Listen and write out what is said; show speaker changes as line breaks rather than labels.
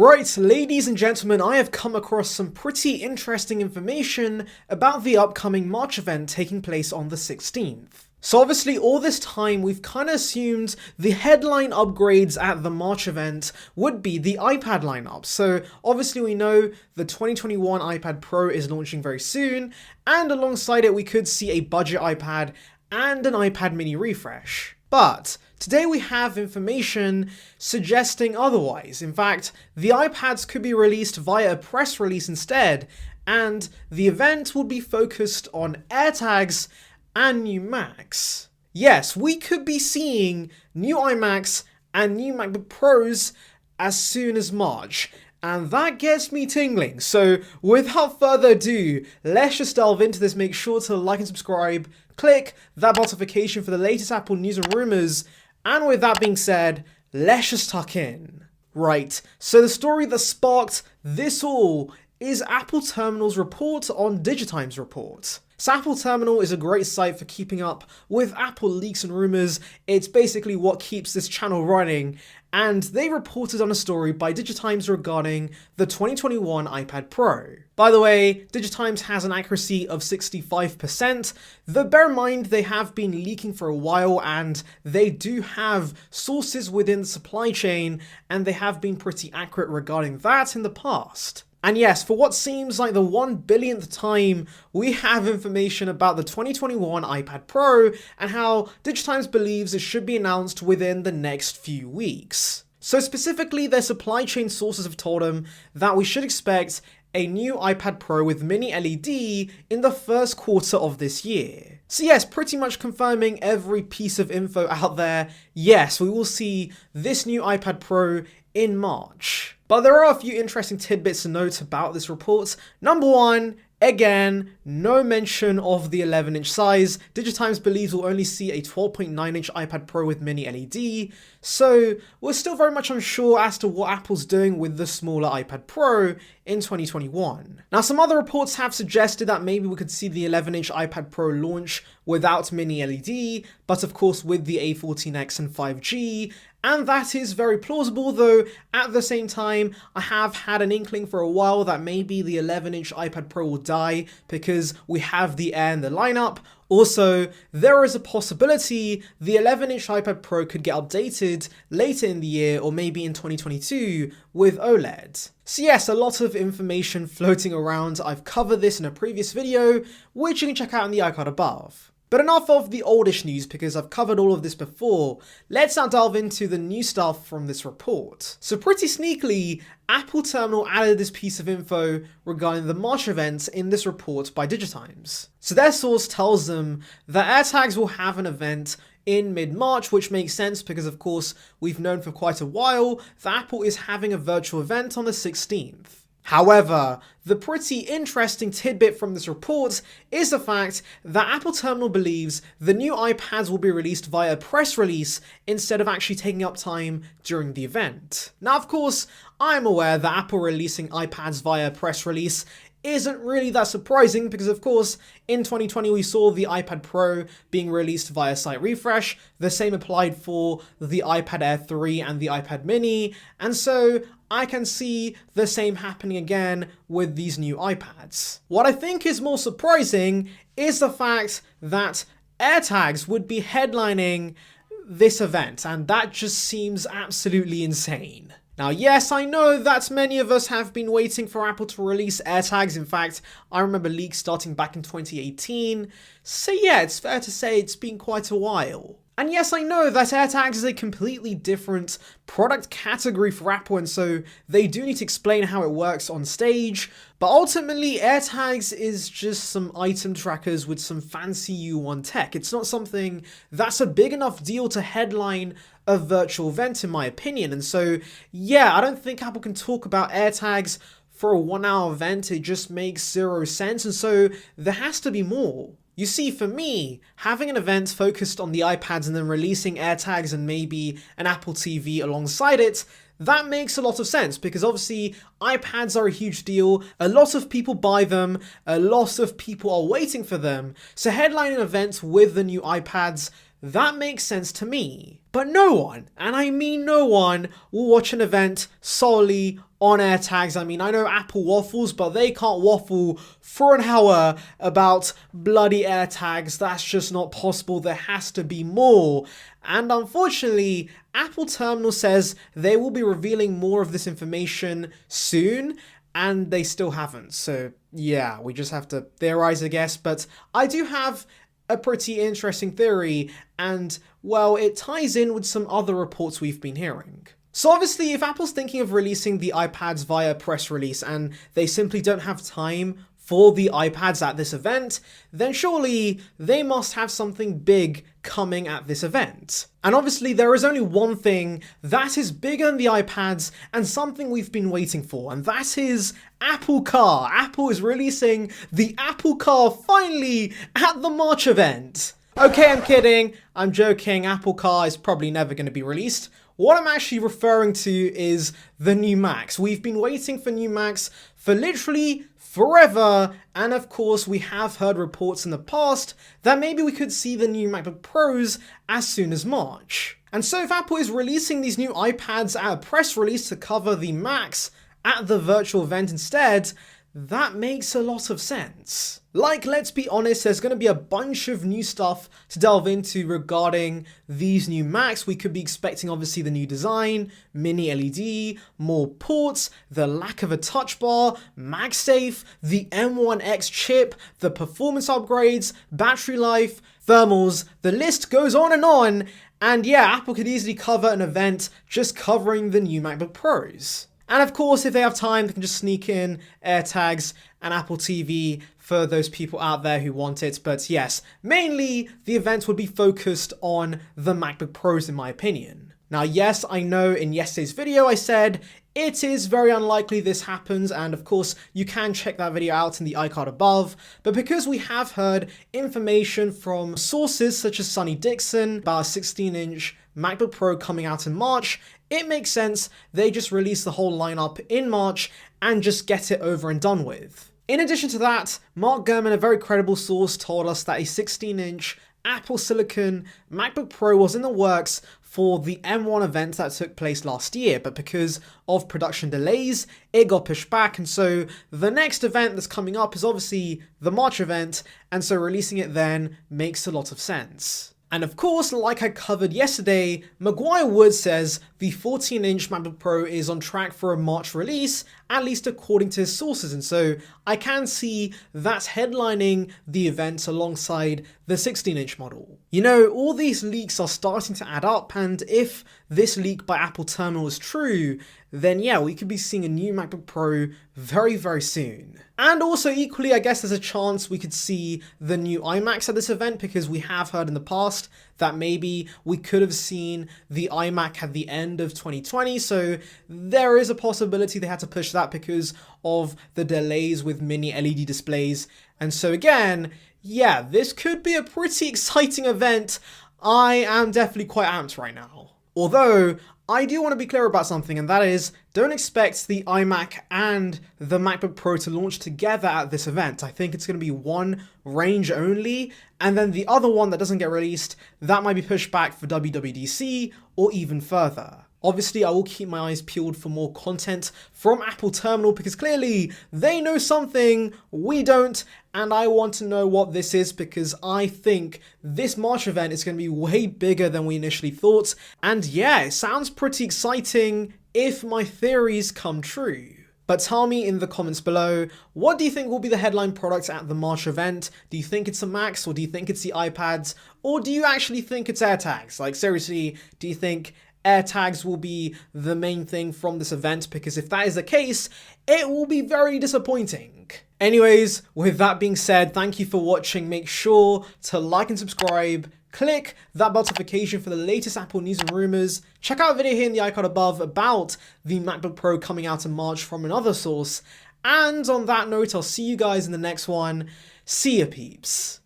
Right, ladies and gentlemen, I have come across some pretty interesting information about the upcoming March event taking place on the 16th. So obviously all this time we've kind of assumed the headline upgrades at the March event would be the iPad lineup. So obviously we know the 2021 iPad Pro is launching very soon, and alongside it we could see a budget iPad and an iPad mini refresh. But today we have information suggesting otherwise. In fact, the iPads could be released via a press release instead, and the event will be focused on AirTags and new Macs. Yes, we could be seeing new iMacs and new MacBook Pros as soon as March, and that gets me tingling. So without further ado, let's just delve into this. Make sure to like and subscribe, click that notification for the latest Apple news and rumors, and with that being said, let's just tuck in. Right, so the story that sparked this all is Apple Terminal's report on Digitime's report. So Apple Terminal is a great site for keeping up with Apple leaks and rumors. It's basically what keeps this channel running, and they reported on a story by Digitimes regarding the 2021 iPad Pro. By the way, Digitimes has an accuracy of 65%, though bear in mind they have been leaking for a while and they do have sources within the supply chain, and they have been pretty accurate regarding that in the past. And yes, for what seems like the 1 billionth time, we have information about the 2021 iPad Pro and how Digitimes believes it should be announced within the next few weeks. So specifically, their supply chain sources have told them that we should expect a new iPad Pro with mini LED in the first quarter of this year. So yes, pretty much confirming every piece of info out there. Yes, we will see this new iPad Pro in March. But there are a few interesting tidbits to note about this report. Number one, again, no mention of the 11-inch size. Digitimes believes we'll only see a 12.9-inch iPad Pro with mini LED, so we're still very much unsure as to what Apple's doing with the smaller iPad Pro in 2021. Now, some other reports have suggested that maybe we could see the 11-inch iPad Pro launch without mini LED, but of course with the A14X and 5G, and that is very plausible, though at the same time, I have had an inkling for a while that maybe the 11-inch iPad Pro will die because we have the Air in the lineup. Also, there is a possibility the 11-inch iPad Pro could get updated later in the year or maybe in 2022 with OLED. So yes, a lot of information floating around. I've covered this in a previous video, which you can check out in the icon above. But enough of the oldish news because I've covered all of this before. Let's now delve into the new stuff from this report. So pretty sneakily, Apple Terminal added this piece of info regarding the March event in this report by Digitimes. So their source tells them that AirTags will have an event in mid-March, which makes sense because of course we've known for quite a while that Apple is having a virtual event on the 16th. However, the pretty interesting tidbit from this report is the fact that Apple Terminal believes the new iPads will be released via a press release instead of actually taking up time during the event. Now, of course, I'm aware that Apple releasing iPads via a press release isn't really that surprising because of course in 2020 we saw the iPad Pro being released via site refresh. The same applied for the iPad Air 3 and the iPad mini, and so I can see the same happening again with these new iPads. What I think is more surprising is the fact that AirTags would be headlining this event, and that just seems absolutely insane. Now, yes, I know that many of us have been waiting for Apple to release AirTags. In fact, I remember leaks starting back in 2018. So yeah, it's fair to say it's been quite a while. And yes, I know that AirTags is a completely different product category for Apple, and so they do need to explain how it works on stage. But ultimately, AirTags is just some item trackers with some fancy U1 tech. It's not something that's a big enough deal to headline a virtual event, in my opinion. And so, yeah, I don't think Apple can talk about AirTags for a 1-hour event. It just makes zero sense, and so there has to be more. You see, for me, having an event focused on the iPads and then releasing AirTags and maybe an Apple TV alongside it, that makes a lot of sense because obviously iPads are a huge deal, a lot of people buy them, a lot of people are waiting for them, so headlining events with the new iPads, that makes sense to me. But no one, and I mean no one, will watch an event solely on AirTags. I mean, I know Apple waffles, but they can't waffle for an hour about bloody AirTags. That's just not possible. There has to be more. And unfortunately, Apple Terminal says they will be revealing more of this information soon, and they still haven't. So yeah, we just have to theorize, I guess. But I do have a pretty interesting theory, and well, it ties in with some other reports we've been hearing. So obviously, if Apple's thinking of releasing the iPads via press release and they simply don't have time for the iPads at this event, then surely they must have something big coming at this event. And obviously there is only one thing that is bigger than the iPads and something we've been waiting for, and that is Apple Car. Apple is releasing the Apple Car finally at the March event. Okay, I'm kidding, I'm joking, Apple Car is probably never going to be released. What I'm actually referring to is the new Macs. We've been waiting for new Macs for literally forever, and of course we have heard reports in the past that maybe we could see the new MacBook Pros as soon as March. And so if Apple is releasing these new iPads at a press release to cover the Macs at the virtual event instead, that makes a lot of sense. Like, let's be honest, there's going to be a bunch of new stuff to delve into regarding these new Macs. We could be expecting obviously the new design, mini LED, more ports, the lack of a touch bar, MagSafe, the M1X chip, the performance upgrades, battery life, thermals, the list goes on. And yeah, Apple could easily cover an event just covering the new MacBook Pros. And of course, if they have time, they can just sneak in AirTags and Apple TV for those people out there who want it. But yes, mainly the event would be focused on the MacBook Pros in my opinion. Now, yes, I know in yesterday's video I said it is very unlikely this happens, and of course you can check that video out in the iCard above, but because we have heard information from sources such as Sonny Dixon about a 16-inch MacBook Pro coming out in March, it makes sense they just release the whole lineup in March and just get it over and done with. In addition to that, Mark Gurman, a very credible source, told us that a 16-inch Apple Silicon MacBook Pro was in the works for the M1 event that took place last year, but because of production delays, it got pushed back, and so the next event that's coming up is obviously the March event, and so releasing it then makes a lot of sense. And of course, like I covered yesterday, Maguire Wood says the 14-inch MacBook Pro is on track for a March release, at least according to his sources, and so I can see that's headlining the event alongside the 16-inch model. You know, all these leaks are starting to add up, and if this leak by Apple Terminal is true, then yeah, we could be seeing a new MacBook Pro very, very soon. And also equally, I guess there's a chance we could see the new iMacs at this event, because we have heard in the past that maybe we could have seen the iMac at the end of 2020, so there is a possibility they had to push that because of the delays with mini LED displays. And so again, yeah, this could be a pretty exciting event. I am definitely quite amped right now. Although, I do want to be clear about something, and that is, don't expect the iMac and the MacBook Pro to launch together at this event. I think it's going to be one range only, and then the other one that doesn't get released, that might be pushed back for WWDC or even further. Obviously, I will keep my eyes peeled for more content from Apple Terminal, because clearly they know something we don't, and I want to know what this is, because I think this March event is going to be way bigger than we initially thought. And yeah, it sounds pretty exciting if my theories come true. But tell me in the comments below, what do you think will be the headline product at the March event? Do you think it's the Macs, or do you think it's the iPads, or do you actually think it's AirTags? Like, seriously, do you think AirTags will be the main thing from this event? Because if that is the case, it will be very disappointing. Anyways, with that being said, thank you for watching. Make sure to like and subscribe. Click that bell notification for the latest Apple news and rumors. Check out a video here in the icon above about the MacBook Pro coming out in March from another source. And on that note, I'll see you guys in the next one. See ya, peeps.